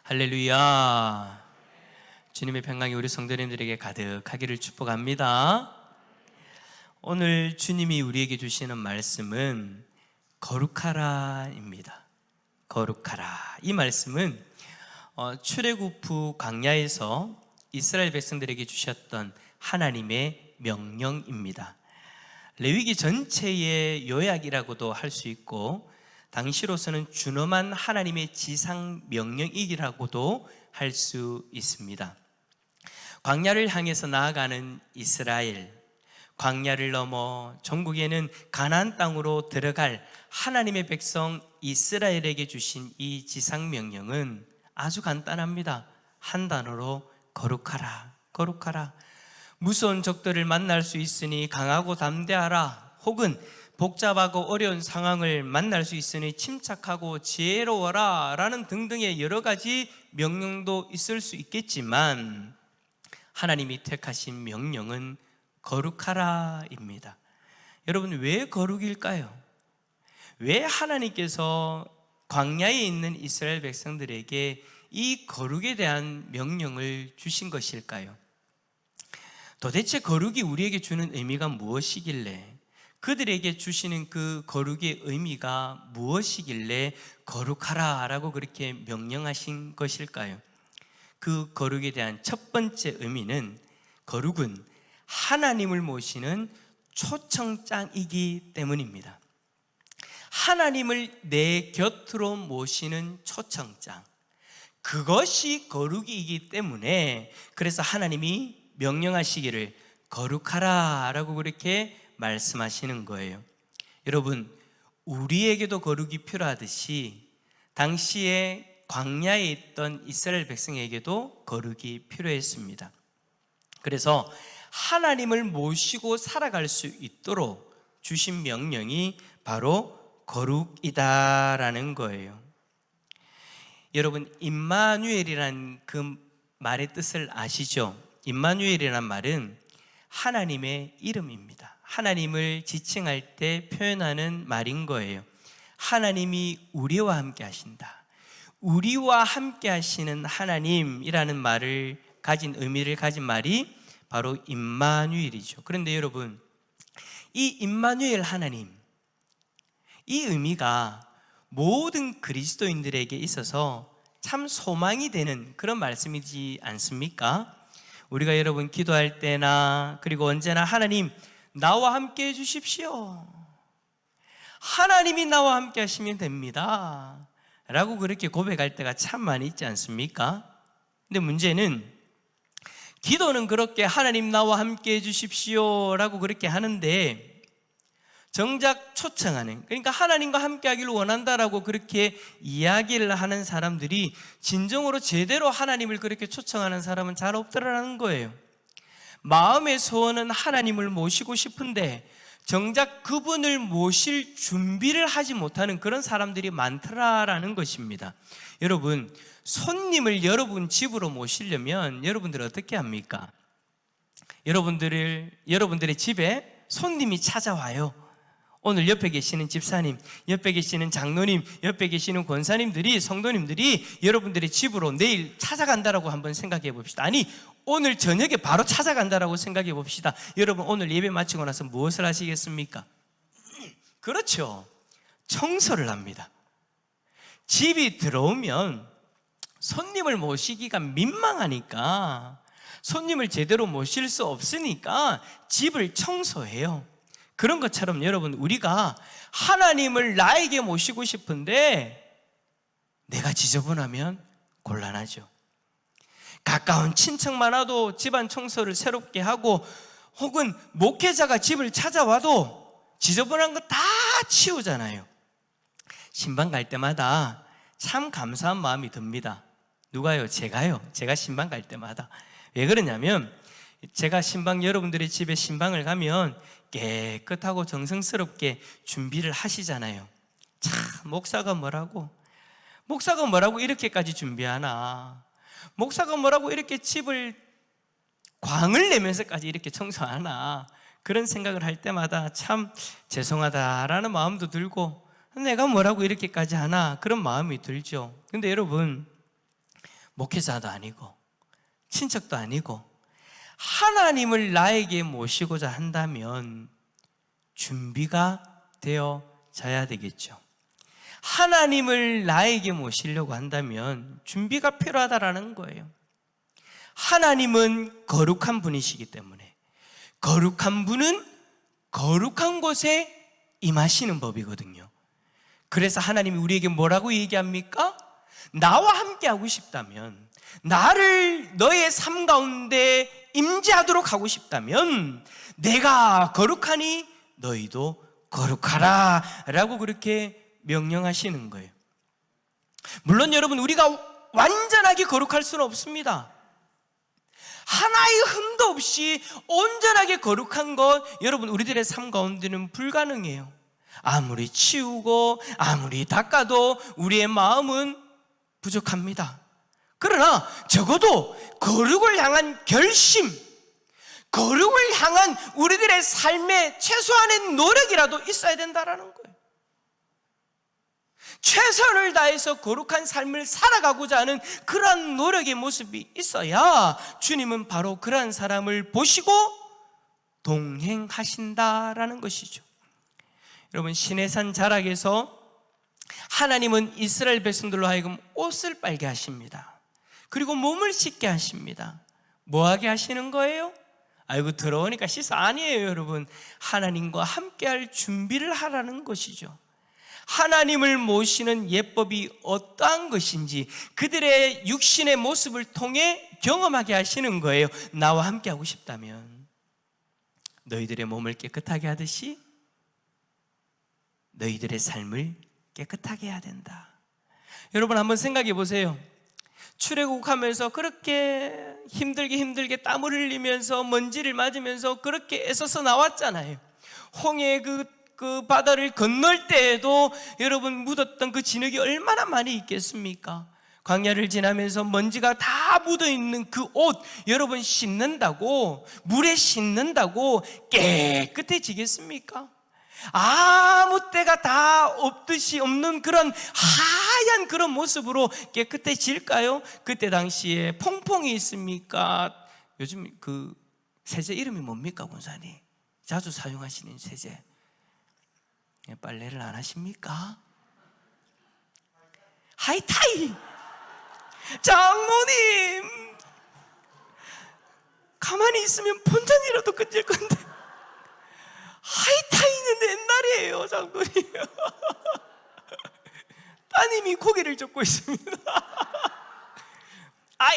할렐루야. 주님의 평강이 우리 성도님들에게 가득하기를 축복합니다. 오늘 주님이 우리에게 주시는 말씀은 거룩하라입니다. 거룩하라. 이 말씀은 출애굽 후 광야에서 이스라엘 백성들에게 주셨던 하나님의 명령입니다. 레위기 전체의 요약이라고도 할 수 있고, 당시로서는 준엄한 하나님의 지상 명령이라고도 할 수 있습니다. 광야를 향해서 나아가는 이스라엘, 광야를 넘어 전국에는 가나안 땅으로 들어갈 하나님의 백성 이스라엘에게 주신 이 지상 명령은 아주 간단합니다. 한 단어로 거룩하라, 거룩하라. 무서운 적들을 만날 수 있으니 강하고 담대하라, 혹은 복잡하고 어려운 상황을 만날 수 있으니 침착하고 지혜로워라 라는 등등의 여러 가지 명령도 있을 수 있겠지만, 하나님이 택하신 명령은 거룩하라입니다. 여러분, 왜 거룩일까요? 왜 하나님께서 광야에 있는 이스라엘 백성들에게 이 거룩에 대한 명령을 주신 것일까요? 도대체 거룩이 우리에게 주는 의미가 무엇이길래, 그들에게 주시는 그 거룩의 의미가 무엇이길래 거룩하라 라고 그렇게 명령하신 것일까요? 그 거룩에 대한 첫 번째 의미는, 거룩은 하나님을 모시는 초청장이기 때문입니다. 하나님을 내 곁으로 모시는 초청장, 그것이 거룩이기 때문에, 그래서 하나님이 명령하시기를 거룩하라 라고 그렇게 말씀하시는 거예요. 여러분, 우리에게도 거룩이 필요하듯이 당시에 광야에 있던 이스라엘 백성에게도 거룩이 필요했습니다. 그래서 하나님을 모시고 살아갈 수 있도록 주신 명령이 바로 거룩이다라는 거예요. 여러분, 임마누엘이란 그 말의 뜻을 아시죠? 임마누엘이란 말은 하나님의 이름입니다. 하나님을 지칭할 때 표현하는 말인 거예요. 하나님이 우리와 함께 하신다. 우리와 함께 하시는 하나님이라는 말을 가진, 의미를 가진 말이 바로 임마누엘이죠. 그런데 여러분, 이 임마누엘 하나님, 이 의미가 모든 그리스도인들에게 있어서 참 소망이 되는 그런 말씀이지 않습니까? 우리가 여러분 기도할 때나 그리고 언제나 하나님 나와 함께 해주십시오, 하나님이 나와 함께 하시면 됩니다 라고 그렇게 고백할 때가 참 많이 있지 않습니까? 근데 문제는, 기도는 그렇게 하나님 나와 함께 해주십시오 라고 그렇게 하는데, 정작 초청하는, 그러니까 하나님과 함께 하기를 원한다라고 그렇게 이야기를 하는 사람들이 진정으로 제대로 하나님을 그렇게 초청하는 사람은 잘 없더라는 거예요. 마음의 소원은 하나님을 모시고 싶은데 정작 그분을 모실 준비를 하지 못하는 그런 사람들이 많더라라는 것입니다. 여러분, 손님을 여러분 집으로 모시려면 여러분들 어떻게 합니까? 여러분들의 집에 손님이 찾아와요. 오늘 옆에 계시는 집사님, 옆에 계시는 장로님, 옆에 계시는 권사님들이, 성도님들이 여러분들의 집으로 내일 찾아간다라고 한번 생각해 봅시다. 아니, 오늘 저녁에 바로 찾아간다라고 생각해 봅시다. 여러분, 오늘 예배 마치고 나서 무엇을 하시겠습니까? 그렇죠, 청소를 합니다. 집이 들어오면 손님을 모시기가 민망하니까, 손님을 제대로 모실 수 없으니까 집을 청소해요. 그런 것처럼 여러분, 우리가 하나님을 나에게 모시고 싶은데 내가 지저분하면 곤란하죠. 가까운 친척만 와도 집안 청소를 새롭게 하고, 혹은 목회자가 집을 찾아와도 지저분한 거 다 치우잖아요. 신방 갈 때마다 참 감사한 마음이 듭니다. 누가요? 제가요. 제가 신방 갈 때마다. 왜 그러냐면, 제가 신방, 여러분들의 집에 신방을 가면 깨끗하고 정성스럽게 준비를 하시잖아요. 참, 목사가 뭐라고 이렇게까지 준비하나, 목사가 뭐라고 이렇게 집을 광을 내면서까지 이렇게 청소하나, 그런 생각을 할 때마다 참 죄송하다라는 마음도 들고, 내가 뭐라고 이렇게까지 하나, 그런 마음이 들죠. 근데 여러분, 목회자도 아니고 친척도 아니고 하나님을 나에게 모시고자 한다면 준비가 되어져야 되겠죠. 하나님을 나에게 모시려고 한다면 준비가 필요하다라는 거예요. 하나님은 거룩한 분이시기 때문에 거룩한 분은 거룩한 곳에 임하시는 법이거든요. 그래서 하나님이 우리에게 뭐라고 얘기합니까? 나와 함께 하고 싶다면, 나를 너의 삶 가운데 임재하도록 하고 싶다면 내가 거룩하니 너희도 거룩하라 라고 그렇게 명령하시는 거예요. 물론 여러분, 우리가 완전하게 거룩할 수는 없습니다. 하나의 흠도 없이 온전하게 거룩한 것, 여러분 우리들의 삶 가운데는 불가능해요. 아무리 치우고 아무리 닦아도 우리의 마음은 부족합니다. 그러나 적어도 거룩을 향한 결심, 거룩을 향한 우리들의 삶의 최소한의 노력이라도 있어야 된다라는 거예요. 최선을 다해서 거룩한 삶을 살아가고자 하는 그러한 노력의 모습이 있어야 주님은 바로 그러한 사람을 보시고 동행하신다라는 것이죠. 여러분, 시내산 자락에서 하나님은 이스라엘 백성들로 하여금 옷을 빨게 하십니다. 그리고 몸을 씻게 하십니다. 뭐하게 하시는 거예요? 아이고 더러우니까 씻어. 아니에요 여러분. 하나님과 함께할 준비를 하라는 것이죠. 하나님을 모시는 예법이 어떠한 것인지 그들의 육신의 모습을 통해 경험하게 하시는 거예요. 나와 함께 하고 싶다면 너희들의 몸을 깨끗하게 하듯이 너희들의 삶을 깨끗하게 해야 된다. 여러분 한번 생각해 보세요. 출애굽하면서 그렇게 힘들게 땀을 흘리면서 먼지를 맞으면서 그렇게 애써서 나왔잖아요. 홍해의 그 바다를 건널 때에도 여러분 묻었던 그 진흙이 얼마나 많이 있겠습니까? 광야를 지나면서 먼지가 다 묻어있는 그 옷 여러분 씻는다고, 물에 씻는다고 깨끗해지겠습니까? 아무 때가 다 없듯이 없는 그런 하얀 그런 모습으로 깨끗해질까요? 그때 당시에 퐁퐁이 있습니까? 요즘 그 세제 이름이 뭡니까 권사님? 자주 사용하시는 세제. 빨래를 안 하십니까? 하이타이! 장모님! 가만히 있으면 본전이라도 끝질 건데 하이타이는 옛날이에요 장모님. 따님이 고개를 젓고 있습니다.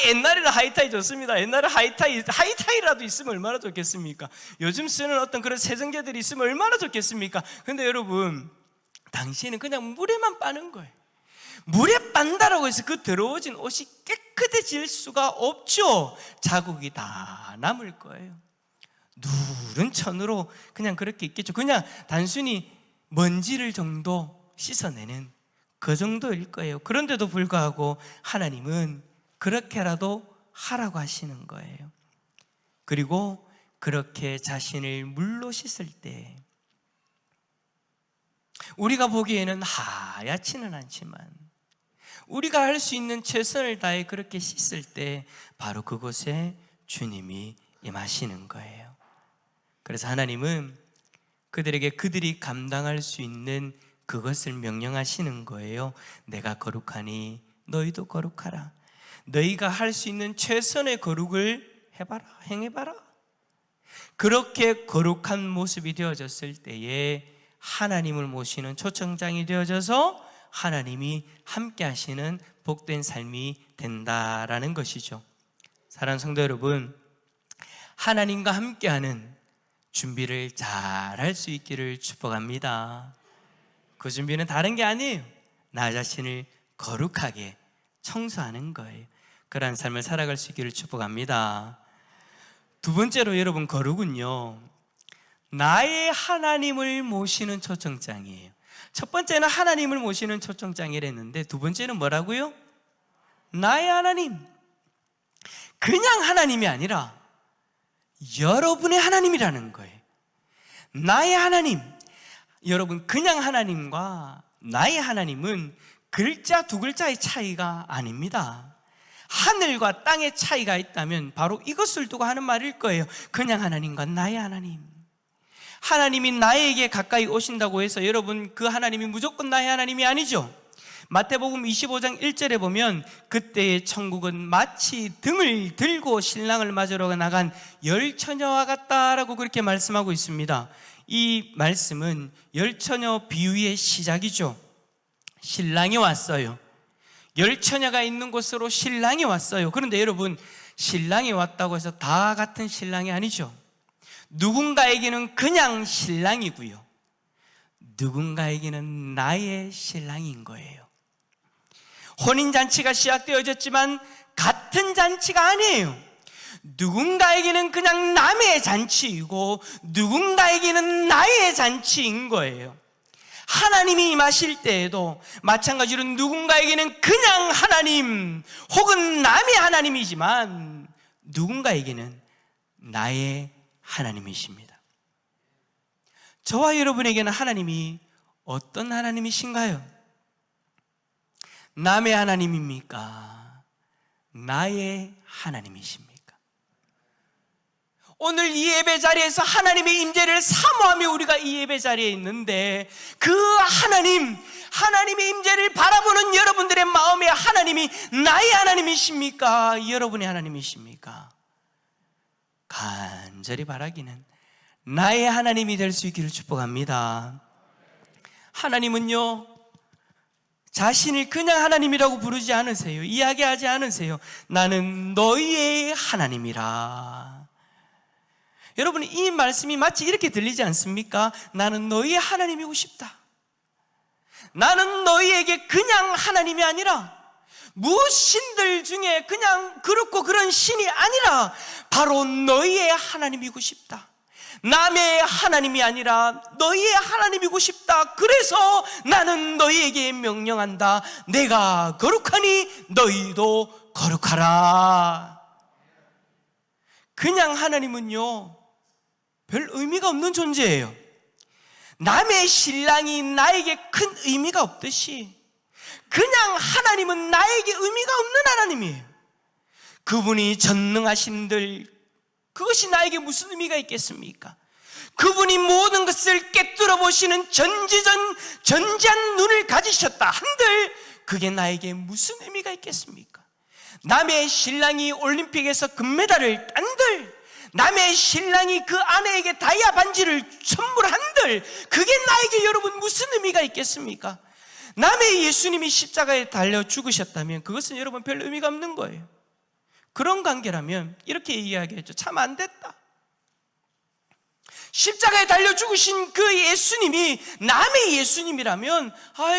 옛날에는 하이타이 좋습니다. 옛날에 하이타이라도 있으면 얼마나 좋겠습니까? 요즘 쓰는 어떤 그런 세정제들이 있으면 얼마나 좋겠습니까? 근데 여러분, 당시에는 그냥 물에만 빠는 거예요. 물에 빤다라고 해서 그 더러워진 옷이 깨끗해질 수가 없죠. 자국이 다 남을 거예요. 누른 천으로 그냥 그렇게 있겠죠. 그냥 단순히 먼지를 정도 씻어내는 그 정도일 거예요. 그런데도 불구하고 하나님은 그렇게라도 하라고 하시는 거예요. 그리고 그렇게 자신을 물로 씻을 때 우리가 보기에는 하얗지는 않지만 우리가 할 수 있는 최선을 다해 그렇게 씻을 때 바로 그곳에 주님이 임하시는 거예요. 그래서 하나님은 그들에게 그들이 감당할 수 있는 그것을 명령하시는 거예요. 내가 거룩하니 너희도 거룩하라. 너희가 할 수 있는 최선의 거룩을 해봐라, 행해봐라. 그렇게 거룩한 모습이 되어졌을 때에 하나님을 모시는 초청장이 되어져서 하나님이 함께 하시는 복된 삶이 된다라는 것이죠. 사랑하는 성도 여러분, 하나님과 함께하는 준비를 잘 할 수 있기를 축복합니다. 그 준비는 다른 게 아니에요. 나 자신을 거룩하게 청소하는 거예요. 그러한 삶을 살아갈 수 있기를 축복합니다. 두 번째로 여러분, 거룩은요, 나의 하나님을 모시는 초청장이에요. 첫 번째는 하나님을 모시는 초청장이랬는데 두 번째는 뭐라고요? 나의 하나님. 그냥 하나님이 아니라 여러분의 하나님이라는 거예요. 나의 하나님. 여러분, 그냥 하나님과 나의 하나님은 글자 두 글자의 차이가 아닙니다. 하늘과 땅의 차이가 있다면 바로 이것을 두고 하는 말일 거예요. 그냥 하나님과 나의 하나님. 하나님이 나에게 가까이 오신다고 해서 여러분 그 하나님이 무조건 나의 하나님이 아니죠. 마태복음 25장 1절에 보면 그때의 천국은 마치 등을 들고 신랑을 맞으러 나간 열 처녀와 같다라고 그렇게 말씀하고 있습니다. 이 말씀은 열 처녀 비유의 시작이죠. 신랑이 왔어요. 열 처녀가 있는 곳으로 신랑이 왔어요. 그런데 여러분, 신랑이 왔다고 해서 다 같은 신랑이 아니죠. 누군가에게는 그냥 신랑이고요, 누군가에게는 나의 신랑인 거예요. 혼인잔치가 시작되어졌지만 같은 잔치가 아니에요. 누군가에게는 그냥 남의 잔치이고 누군가에게는 나의 잔치인 거예요. 하나님이 임하실 때에도 마찬가지로 누군가에게는 그냥 하나님 혹은 남의 하나님이지만 누군가에게는 나의 하나님이십니다. 저와 여러분에게는 하나님이 어떤 하나님이신가요? 남의 하나님입니까? 나의 하나님이십니까? 오늘 이 예배 자리에서 하나님의 임재를 사모하며 우리가 이 예배 자리에 있는데 그 하나님의 임재를 바라보는 여러분들의 마음에 하나님이 나의 하나님이십니까? 여러분의 하나님이십니까? 간절히 바라기는 나의 하나님이 될 수 있기를 축복합니다. 하나님은요, 자신을 그냥 하나님이라고 부르지 않으세요. 이야기하지 않으세요. 나는 너희의 하나님이라. 여러분, 이 말씀이 마치 이렇게 들리지 않습니까? 나는 너희의 하나님이고 싶다. 나는 너희에게 그냥 하나님이 아니라 무신들 중에 그냥 그렇고 그런 신이 아니라 바로 너희의 하나님이고 싶다. 남의 하나님이 아니라 너희의 하나님이고 싶다. 그래서 나는 너희에게 명령한다. 내가 거룩하니 너희도 거룩하라. 그냥 하나님은요, 별 의미가 없는 존재예요. 남의 신랑이 나에게 큰 의미가 없듯이 그냥 하나님은 나에게 의미가 없는 하나님이에요. 그분이 전능하신들, 그것이 나에게 무슨 의미가 있겠습니까? 그분이 모든 것을 꿰뚫어 보시는 전지한 눈을 가지셨다 한들 그게 나에게 무슨 의미가 있겠습니까? 남의 신랑이 올림픽에서 금메달을 딴들, 남의 신랑이 그 아내에게 다이아 반지를 선물한들 그게 나에게 여러분 무슨 의미가 있겠습니까? 남의 예수님이 십자가에 달려 죽으셨다면 그것은 여러분 별 의미가 없는 거예요. 그런 관계라면 이렇게 이야기했죠. 참 안 됐다. 십자가에 달려 죽으신 그 예수님이 남의 예수님이라면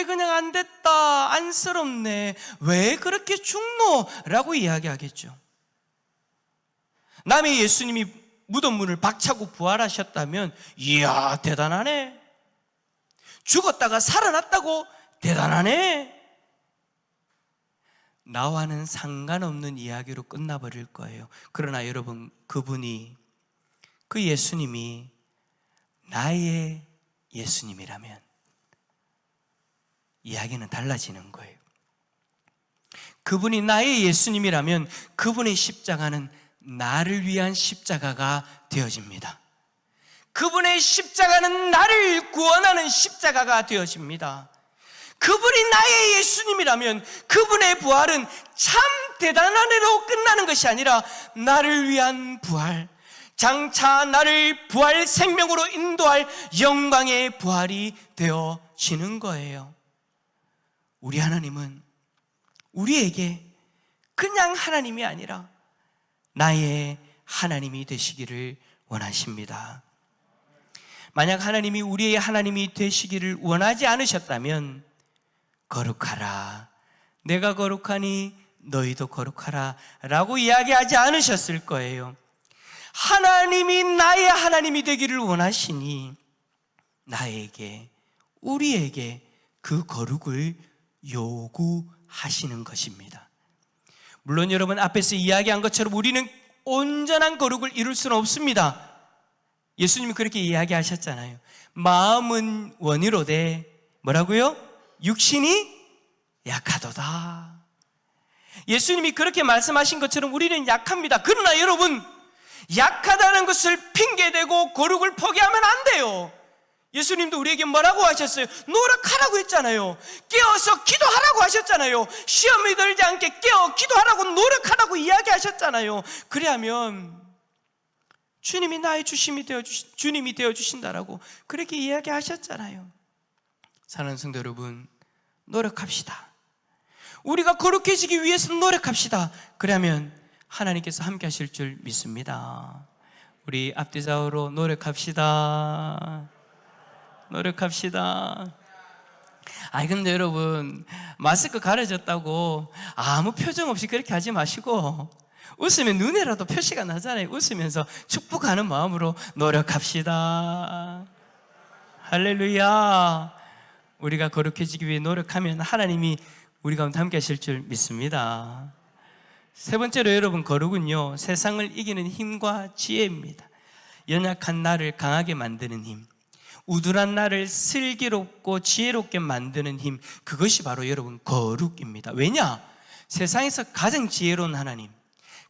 그냥 안 됐다, 안쓰럽네, 왜 그렇게 죽노? 라고 이야기하겠죠. 남의 예수님이 무덤 문을 박차고 부활하셨다면 이야, 대단하네, 죽었다가 살아났다고 대단하네. 나와는 상관없는 이야기로 끝나버릴 거예요. 그러나 여러분, 그 예수님이 나의 예수님이라면 이야기는 달라지는 거예요. 그분이 나의 예수님이라면 그분의 십자가는 나를 위한 십자가가 되어집니다. 그분의 십자가는 나를 구원하는 십자가가 되어집니다. 그분이 나의 예수님이라면 그분의 부활은 참 대단한 애로 끝나는 것이 아니라 나를 위한 부활, 장차 나를 부활 생명으로 인도할 영광의 부활이 되어지는 거예요. 우리 하나님은 우리에게 그냥 하나님이 아니라 나의 하나님이 되시기를 원하십니다. 만약 하나님이 우리의 하나님이 되시기를 원하지 않으셨다면 거룩하라, 내가 거룩하니 너희도 거룩하라 라고 이야기하지 않으셨을 거예요. 하나님이 나의 하나님이 되기를 원하시니 나에게, 우리에게 그 거룩을 요구하시는 것입니다. 물론 여러분, 앞에서 이야기한 것처럼 우리는 온전한 거룩을 이룰 수는 없습니다. 예수님이 그렇게 이야기하셨잖아요. 마음은 원이로되 뭐라고요? 육신이 약하도다. 예수님이 그렇게 말씀하신 것처럼 우리는 약합니다. 그러나 여러분, 약하다는 것을 핑계대고 거룩을 포기하면 안 돼요. 예수님도 우리에게 뭐라고 하셨어요? 노력하라고 했잖아요. 깨어서 기도하라고 하셨잖아요. 시험이 들지 않게 깨어 기도하라고 노력하라고 이야기하셨잖아요. 그래야면 주님이 나의 주님이 되어주신다라고 그렇게 이야기하셨잖아요. 사랑하는 성도 여러분, 노력합시다. 우리가 거룩해지기 위해서 노력합시다. 그러면 하나님께서 함께 하실 줄 믿습니다. 우리 앞뒤 좌우로 노력합시다. 노력합시다. 근데 여러분, 마스크 가려졌다고 아무 표정 없이 그렇게 하지 마시고 웃으면 눈에라도 표시가 나잖아요. 웃으면서 축복하는 마음으로 노력합시다. 할렐루야. 우리가 거룩해지기 위해 노력하면 하나님이 우리 가운데 함께 하실 줄 믿습니다. 세 번째로 여러분, 거룩은요, 세상을 이기는 힘과 지혜입니다. 연약한 나를 강하게 만드는 힘, 우둔한 나를 슬기롭고 지혜롭게 만드는 힘, 그것이 바로 여러분 거룩입니다. 왜냐? 세상에서 가장 지혜로운 하나님,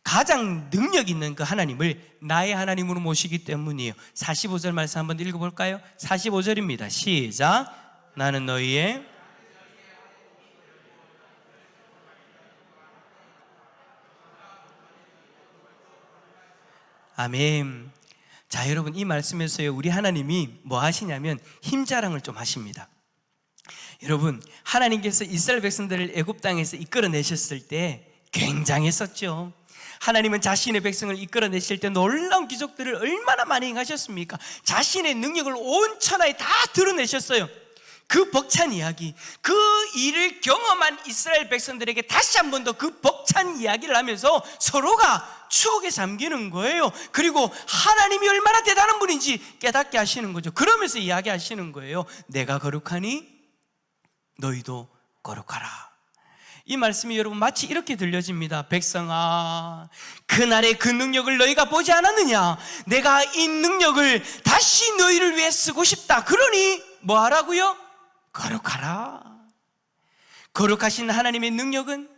가장 능력 있는 그 하나님을 나의 하나님으로 모시기 때문이에요. 45절 말씀 한번 읽어볼까요? 45절입니다. 시작. 나는 너희의 아멘. 자, 여러분, 이 말씀에서요, 우리 하나님이 뭐 하시냐면 힘 자랑을 좀 하십니다. 여러분, 하나님께서 이스라엘 백성들을 애굽 땅에서 이끌어내셨을 때 굉장했었죠. 하나님은 자신의 백성을 이끌어내실 때 놀라운 기적들을 얼마나 많이 행하셨습니까? 자신의 능력을 온 천하에 다 드러내셨어요. 그 벅찬 이야기, 그 일을 경험한 이스라엘 백성들에게 다시 한 번 더 그 벅찬 이야기를 하면서 서로가 추억에 잠기는 거예요. 그리고 하나님이 얼마나 대단한 분인지 깨닫게 하시는 거죠. 그러면서 이야기하시는 거예요. 내가 거룩하니 너희도 거룩하라. 이 말씀이 여러분 마치 이렇게 들려집니다. 백성아, 그날의 그 능력을 너희가 보지 않았느냐? 내가 이 능력을 다시 너희를 위해 쓰고 싶다. 그러니 뭐 하라고요? 거룩하라. 거룩하신 하나님의 능력은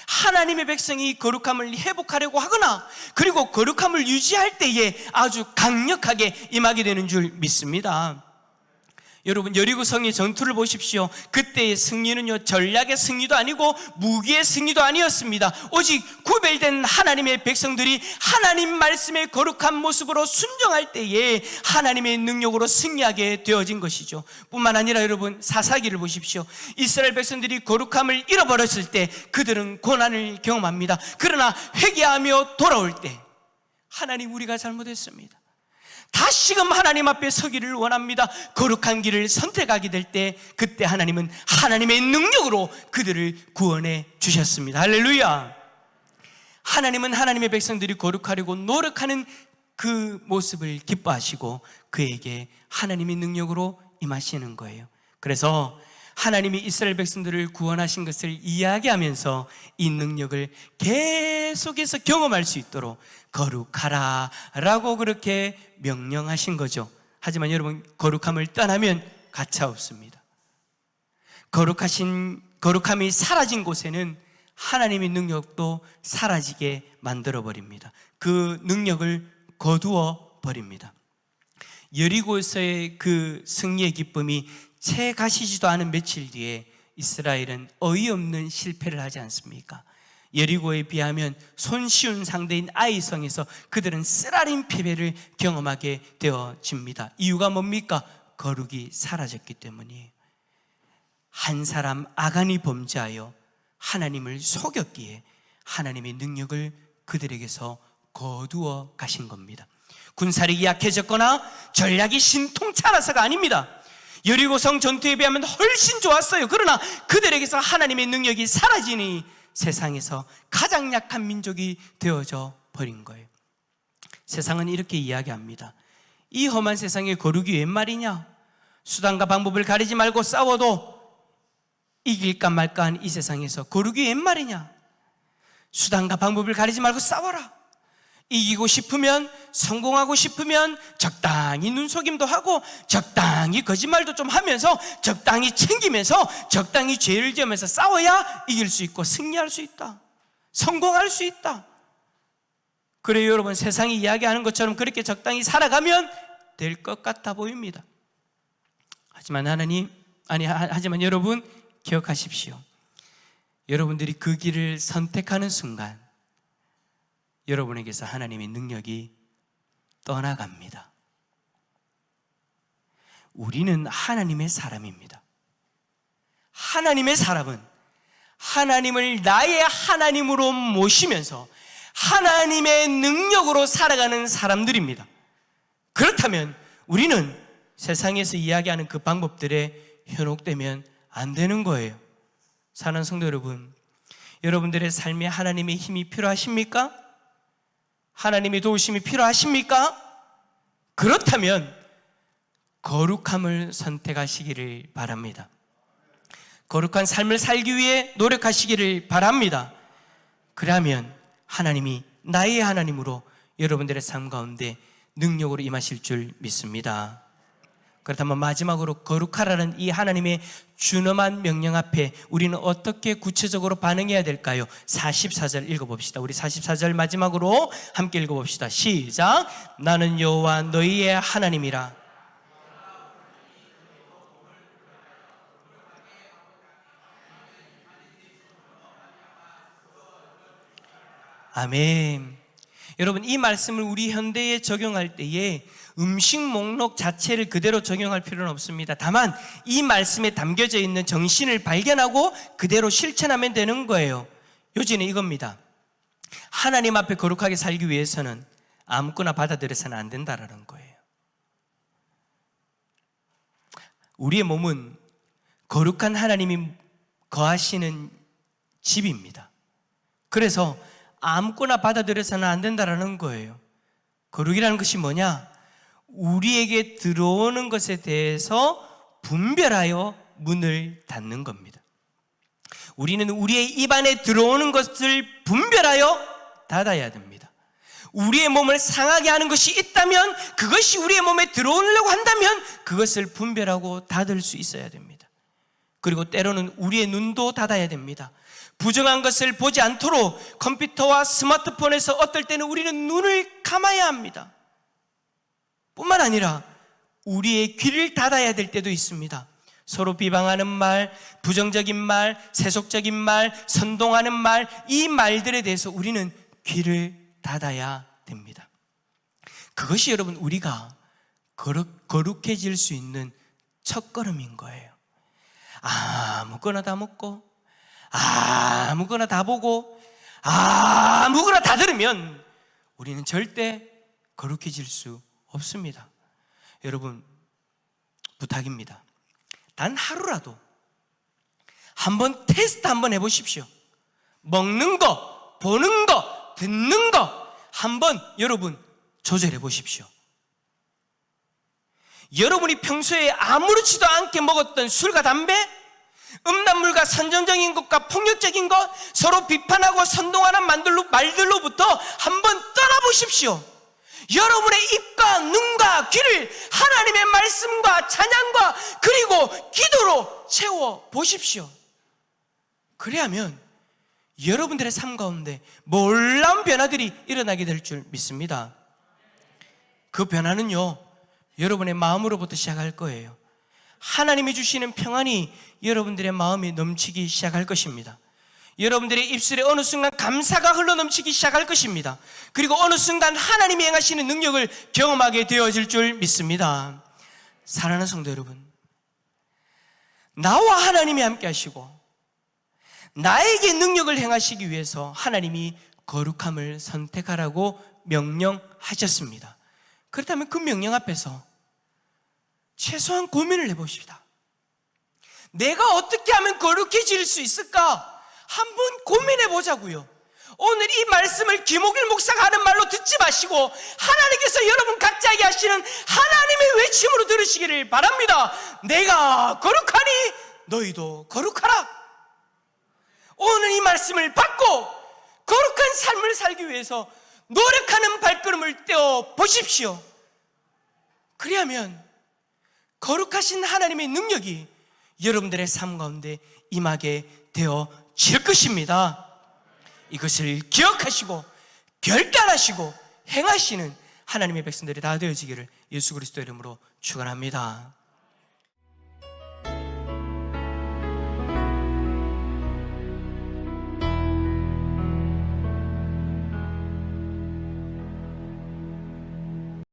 하나님의 백성이 거룩함을 회복하려고 하거나 그리고 거룩함을 유지할 때에 아주 강력하게 임하게 되는 줄 믿습니다. 여러분, 여리고성의 전투를 보십시오. 그때의 승리는요, 전략의 승리도 아니고 무기의 승리도 아니었습니다. 오직 구별된 하나님의 백성들이 하나님 말씀의 거룩한 모습으로 순종할 때에 하나님의 능력으로 승리하게 되어진 것이죠. 뿐만 아니라 여러분, 사사기를 보십시오. 이스라엘 백성들이 거룩함을 잃어버렸을 때 그들은 고난을 경험합니다. 그러나 회개하며 돌아올 때 하나님, 우리가 잘못했습니다. 다시금 하나님 앞에 서기를 원합니다. 거룩한 길을 선택하게 될 때 그때 하나님은 하나님의 능력으로 그들을 구원해 주셨습니다. 할렐루야. 하나님은 하나님의 백성들이 거룩하려고 노력하는 그 모습을 기뻐하시고 그에게 하나님의 능력으로 임하시는 거예요. 그래서 하나님이 이스라엘 백성들을 구원하신 것을 이야기하면서 이 능력을 계속해서 경험할 수 있도록 거룩하라 라고 그렇게 명령하신 거죠. 하지만 여러분, 거룩함을 떠나면 가차 없습니다. 거룩함이 사라진 곳에는 하나님의 능력도 사라지게 만들어 버립니다. 그 능력을 거두어 버립니다. 여리고에서의 그 승리의 기쁨이 채 가시지도 않은 며칠 뒤에 이스라엘은 어이없는 실패를 하지 않습니까? 여리고에 비하면 손쉬운 상대인 아이성에서 그들은 쓰라린 패배를 경험하게 되어집니다. 이유가 뭡니까? 거룩이 사라졌기 때문이에요. 한 사람 아간이 범죄하여 하나님을 속였기에 하나님의 능력을 그들에게서 거두어 가신 겁니다. 군사력이 약해졌거나 전략이 신통찮아서가 아닙니다. 여리고성 전투에 비하면 훨씬 좋았어요. 그러나 그들에게서 하나님의 능력이 사라지니 세상에서 가장 약한 민족이 되어져 버린 거예요. 세상은 이렇게 이야기합니다. 이 험한 세상에 거룩이 웬 말이냐? 수단과 방법을 가리지 말고 싸워도 이길까 말까한 이 세상에서 거룩이 웬 말이냐? 수단과 방법을 가리지 말고 싸워라. 이기고 싶으면, 성공하고 싶으면 적당히 눈속임도 하고 적당히 거짓말도 좀 하면서 적당히 챙기면서 적당히 죄를 지으면서 싸워야 이길 수 있고 승리할 수 있다. 성공할 수 있다. 그래요, 여러분, 세상이 이야기하는 것처럼 그렇게 적당히 살아가면 될 것 같아 보입니다. 하지만 하지만 여러분 기억하십시오. 여러분들이 그 길을 선택하는 순간 여러분에게서 하나님의 능력이 떠나갑니다. 우리는 하나님의 사람입니다. 하나님의 사람은 하나님을 나의 하나님으로 모시면서 하나님의 능력으로 살아가는 사람들입니다. 그렇다면 우리는 세상에서 이야기하는 그 방법들에 현혹되면 안 되는 거예요. 사랑하는 성도 여러분, 여러분들의 삶에 하나님의 힘이 필요하십니까? 하나님의 도우심이 필요하십니까? 그렇다면 거룩함을 선택하시기를 바랍니다. 거룩한 삶을 살기 위해 노력하시기를 바랍니다. 그러면 하나님이 나의 하나님으로 여러분들의 삶 가운데 능력으로 임하실 줄 믿습니다. 그렇다면 마지막으로 거룩하라는 이 하나님의 준엄한 명령 앞에 우리는 어떻게 구체적으로 반응해야 될까요? 44절 읽어봅시다. 우리 44절 마지막으로 함께 읽어봅시다. 시작. 나는 여호와 너희의 하나님이라. 아멘. 여러분, 이 말씀을 우리 현대에 적용할 때에 음식 목록 자체를 그대로 적용할 필요는 없습니다. 다만 이 말씀에 담겨져 있는 정신을 발견하고 그대로 실천하면 되는 거예요. 요지는 이겁니다. 하나님 앞에 거룩하게 살기 위해서는 아무거나 받아들여서는 안 된다라는 거예요. 우리의 몸은 거룩한 하나님이 거하시는 집입니다. 그래서 아무거나 받아들여서는 안 된다라는 거예요. 거룩이라는 것이 뭐냐? 우리에게 들어오는 것에 대해서 분별하여 문을 닫는 겁니다. 우리는 우리의 입안에 들어오는 것을 분별하여 닫아야 됩니다. 우리의 몸을 상하게 하는 것이 있다면, 그것이 우리의 몸에 들어오려고 한다면 그것을 분별하고 닫을 수 있어야 됩니다. 그리고 때로는 우리의 눈도 닫아야 됩니다. 부정한 것을 보지 않도록 컴퓨터와 스마트폰에서 어떨 때는 우리는 눈을 감아야 합니다. 뿐만 아니라 우리의 귀를 닫아야 될 때도 있습니다. 서로 비방하는 말, 부정적인 말, 세속적인 말, 선동하는 말, 이 말들에 대해서 우리는 귀를 닫아야 됩니다. 그것이 여러분 우리가 거룩해질 수 있는 첫걸음인 거예요. 아무거나 다 먹고 아무거나 다 보고 아무거나 다 들으면 우리는 절대 거룩해질 수 없습니다. 여러분, 부탁입니다. 단 하루라도 한번 테스트 한번 해보십시오. 먹는 거, 보는 거, 듣는 거 한번 여러분 조절해 보십시오. 여러분이 평소에 아무렇지도 않게 먹었던 술과 담배, 음란물과 선정적인 것과 폭력적인 것, 서로 비판하고 선동하는 말들로부터 한번 떠나보십시오. 여러분의 입과 눈과 귀를 하나님의 말씀과 찬양과 그리고 기도로 채워보십시오. 그래야면 여러분들의 삶 가운데 놀라운 변화들이 일어나게 될 줄 믿습니다. 그 변화는요, 여러분의 마음으로부터 시작할 거예요. 하나님이 주시는 평안이 여러분들의 마음에 넘치기 시작할 것입니다. 여러분들의 입술에 어느 순간 감사가 흘러넘치기 시작할 것입니다. 그리고 어느 순간 하나님이 행하시는 능력을 경험하게 되어질 줄 믿습니다. 사랑하는 성도 여러분, 나와 하나님이 함께 하시고 나에게 능력을 행하시기 위해서 하나님이 거룩함을 선택하라고 명령하셨습니다. 그렇다면 그 명령 앞에서 최소한 고민을 해봅시다. 내가 어떻게 하면 거룩해질 수 있을까? 한번 고민해 보자고요. 오늘 이 말씀을 김옥일 목사가 하는 말로 듣지 마시고 하나님께서 여러분 각자에게 하시는 하나님의 외침으로 들으시기를 바랍니다. 내가 거룩하니 너희도 거룩하라. 오늘 이 말씀을 받고 거룩한 삶을 살기 위해서 노력하는 발걸음을 떼어 보십시오. 그리하면 거룩하신 하나님의 능력이 여러분들의 삶 가운데 임하게 되어질 것입니다. 이것을 기억하시고 결단하시고 행하시는 하나님의 백성들이 다 되어지기를 예수 그리스도 이름으로 축원합니다.